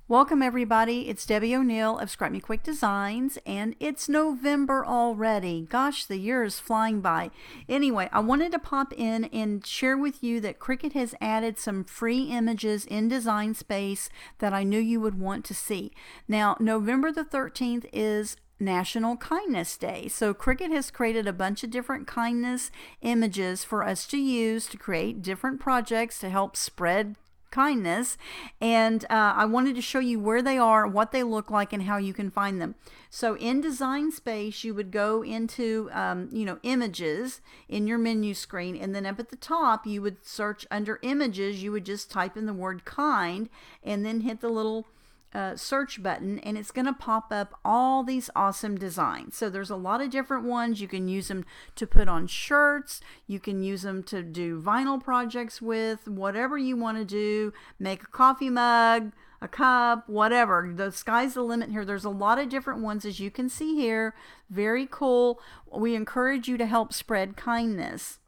Welcome everybody, it's Debbie O'Neill of Scrap Me Quick Designs, and it's November already. Gosh, the year is flying by. Anyway, I wanted to pop in and share with you that Cricut has added some free images in Design Space that I knew you would want to see. Now, November the 13th is National Kindness Day. So Cricut has created a bunch of different kindness images for us to use to create different projects to help spread kindness, and I wanted to show you where they are, what they look like, and how you can find them. So in Design Space, you would go into images in your menu screen, and then up at the top you would search under images. You would just type in the word kind and then hit the little search button, and it's going to pop up all these awesome designs. So there's a lot of different ones. You can use them to put on shirts, you can use them to do vinyl projects with, whatever you want to do, make a coffee mug, a cup, whatever. The sky's the limit here. There's a lot of different ones, as you can see here. Very cool. We encourage you to help spread kindness,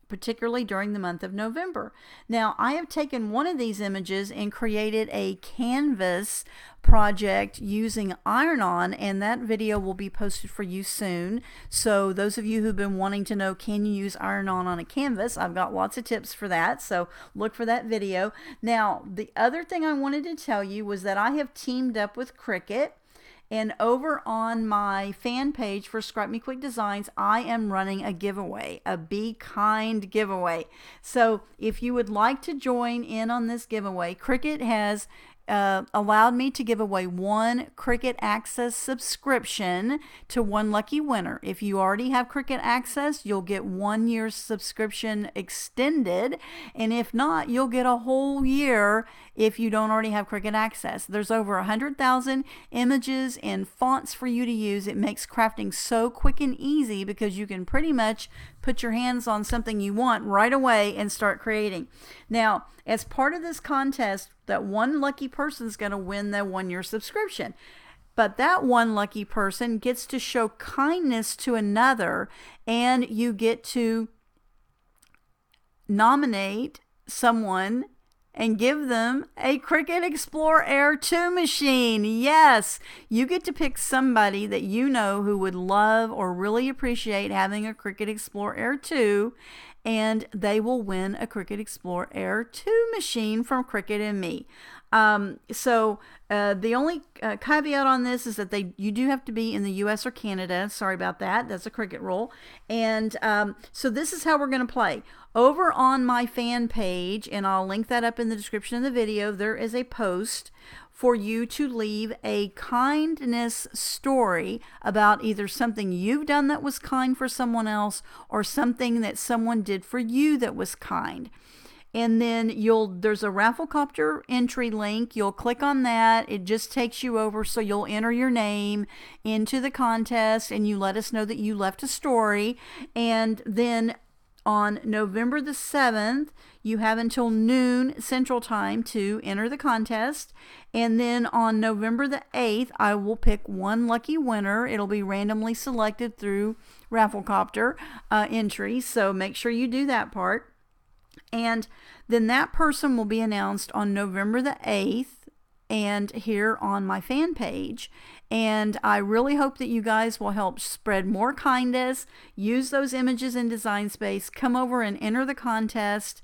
particularly during the month of November. Now, I have taken one of these images and created a canvas project using iron-on, and that video will be posted for you soon. So those of you who've been wanting to know, can you use iron-on on a canvas, I've got lots of tips for that, so look for that video. Now, the other thing I wanted to tell you was that I have teamed up with Cricut, and over on my fan page for Scrap Me Quick Designs, I am running a giveaway, a Be Kind giveaway. So if you would like to join in on this giveaway, Cricut has allowed me to give away one Cricut Access subscription to one lucky winner. If you already have Cricut Access, you'll get 1 year's subscription extended, and if not, you'll get a whole year if you don't already have Cricut Access. There's over 100,000 images and fonts for you to use. It makes crafting so quick and easy because you can pretty much put your hands on something you want right away and start creating. Now, as part of this contest, that one lucky person is going to win the 1 year subscription. But that one lucky person gets to show kindness to another, and you get to nominate someone and give them a Cricut Explore Air 2 machine. Yes, you get to pick somebody that you know who would love or really appreciate having a Cricut Explore Air 2, and they will win a Cricut Explore Air 2 machine from Cricut and me. The only caveat on this is that you do have to be in the US or Canada. Sorry about that. That's a Cricut rule. And so this is how we're going to play. Over on my fan page, and I'll link that up in the description of the video, there is a post for you to leave a kindness story about either something you've done that was kind for someone else or something that someone did for you that was kind. And then there's a Rafflecopter entry link. You'll click on that. It just takes you over, so you'll enter your name into the contest and you let us know that you left a story. And then on November the 7th, you have until noon Central Time to enter the contest. And then on November the 8th, I will pick one lucky winner. It'll be randomly selected through Rafflecopter Entries. So make sure you do that part. And then that person will be announced on November the 8th and here on my fan page. And I really hope that you guys will help spread more kindness, use those images in Design Space, come over and enter the contest.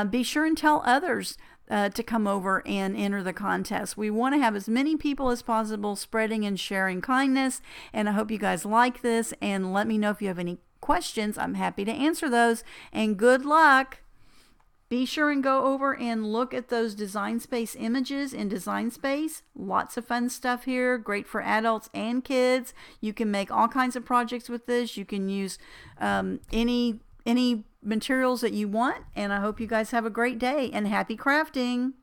Be sure and tell others to come over and enter the contest. We want to have as many people as possible spreading and sharing kindness, and I hope you guys like this, and let me know if you have any questions. I'm happy to answer those, and good luck. Be sure and go over and look at those Design Space images in Design Space. Lots of fun stuff here. Great for adults and kids. You can make all kinds of projects with this. You can use any materials that you want. And I hope you guys have a great day and happy crafting.